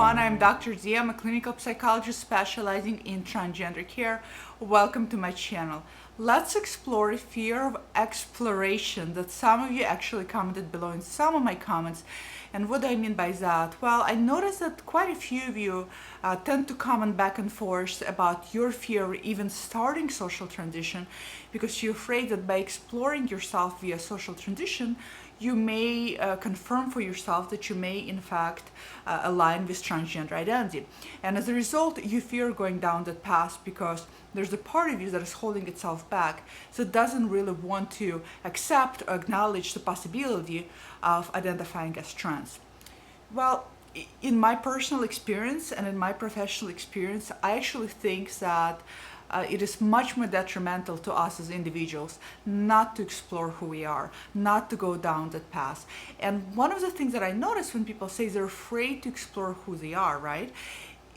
everyone, I'm Dr. Z. I'm a clinical psychologist specializing in transgender care. Welcome to my channel. Let's explore fear of exploration that some of you actually commented below in some of my comments. And what do I mean by that? Well, I noticed that quite a few of you tend to comment back and forth about your fear of even starting social transition because you're afraid that by exploring yourself via social transition, you may confirm for yourself that you may in fact align with transgender identity. And as a result, you fear going down that path because there's a part of you that is holding itself back, so it doesn't really want to accept or acknowledge the possibility of identifying as trans. Well, in my personal experience and in my professional experience, I actually think that it is much more detrimental to us as individuals not to explore who we are, not to go down that path. And one of the things that I notice when people say they're afraid to explore who they are, right?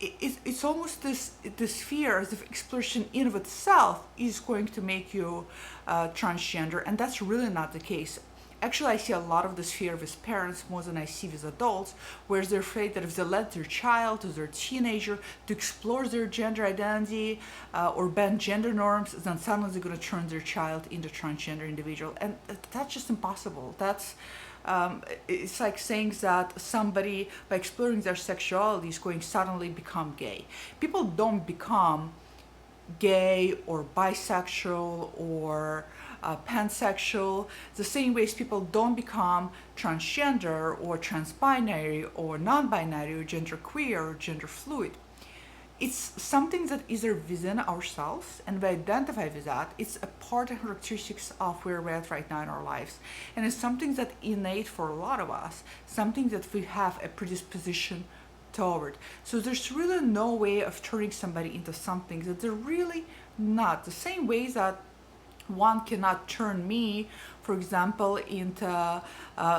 It's almost this fear as if exploration in of itself is going to make you transgender, and that's really not the case. Actually, I see a lot of this fear with parents more than I see with adults, where they're afraid that if they let their child or their teenager to explore their gender identity or bend gender norms, then suddenly they're going to turn their child into a transgender individual. And that's just impossible. It's like saying that somebody, by exploring their sexuality, is going to suddenly become gay. People don't become gay or bisexual or pansexual the same ways people don't become transgender or transbinary or non-binary or genderqueer or gender fluid. It's something that is within ourselves, and we identify with that. It's a part and characteristics of where we're at right now in our lives, and it's something that innate for a lot of us, something that we have a predisposition toward. So there's really no way of turning somebody into something that they're really not. The same way that one cannot turn me, for example, into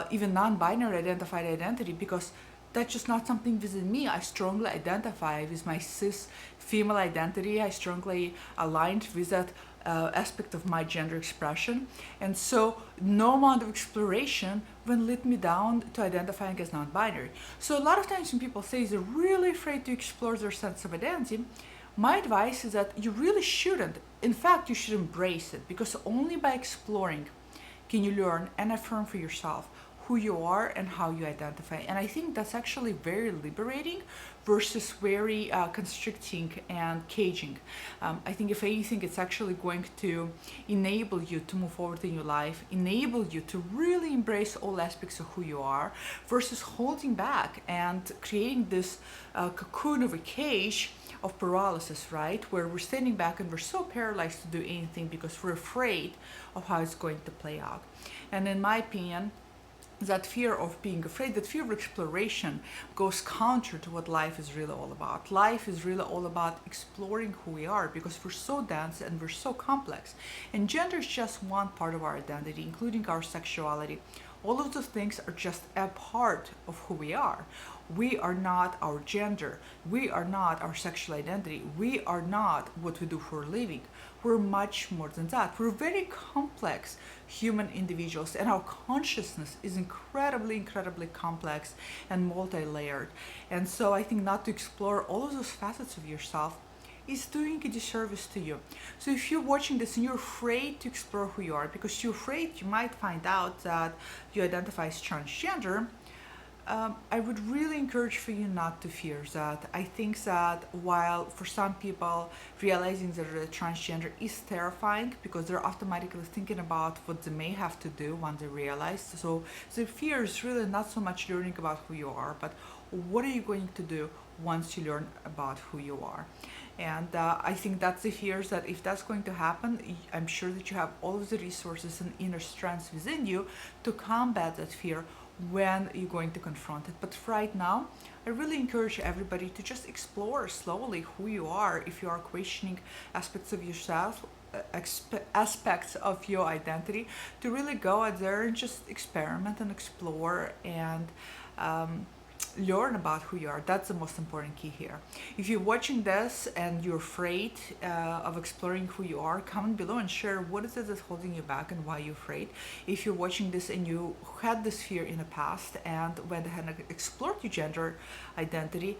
even non-binary identified identity, because that's just not something within me. I strongly identify with my cis female identity. I strongly aligned with that aspect of my gender expression. And so no amount of exploration will lead me down to identifying as non-binary. So a lot of times when people say they're really afraid to explore their sense of identity, my advice is that you really shouldn't. In fact, you should embrace it, because only by exploring can you learn and affirm for yourself who you are and how you identify. And I think that's actually very liberating versus very constricting and caging. I think if anything, it's actually going to enable you to move forward in your life, enable you to really embrace all aspects of who you are versus holding back and creating this cocoon of a cage of paralysis, right? Where we're standing back and we're so paralyzed to do anything because we're afraid of how it's going to play out. And in my opinion, that fear of being afraid, that fear of exploration goes counter to what life is really all about. Life is really all about exploring who we are, because we're so dense and we're so complex. And gender is just one part of our identity, including our sexuality. All of those things are just a part of who we are. We are not our gender. We are not our sexual identity. We are not what we do for a living. We're much more than that. We're very complex human individuals, and our consciousness is incredibly, incredibly complex and multi-layered. And so I think not to explore all of those facets of yourself is doing a disservice to you. So if you're watching this and you're afraid to explore who you are because you're afraid you might find out that you identify as transgender, I would really encourage for you not to fear that. I think that while for some people realizing that they're transgender is terrifying, because they're automatically thinking about what they may have to do when they realize. So the fear is really not so much learning about who you are, but what are you going to do once you learn about who you are. And I think that's the fears that if that's going to happen, I'm sure that you have all of the resources and inner strength within you to combat that fear when you're going to confront it. But right now, I really encourage everybody to just explore slowly who you are. If you are questioning aspects of yourself, aspects of your identity, to really go out there and just experiment and explore and learn about who you are. That's the most important key here. If you're watching this and you're afraid of exploring who you are, comment below and share what is it that's holding you back and why you're afraid. If you're watching this and you had this fear in the past and went ahead and explored your gender identity,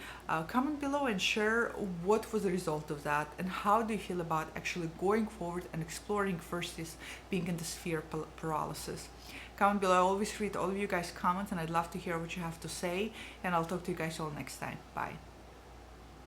comment below and share what was the result of that and how do you feel about actually going forward and exploring versus being in this fear paralysis. Comment below. I always read all of you guys' comments and I'd love to hear what you have to say, and I'll talk to you guys all next time. Bye.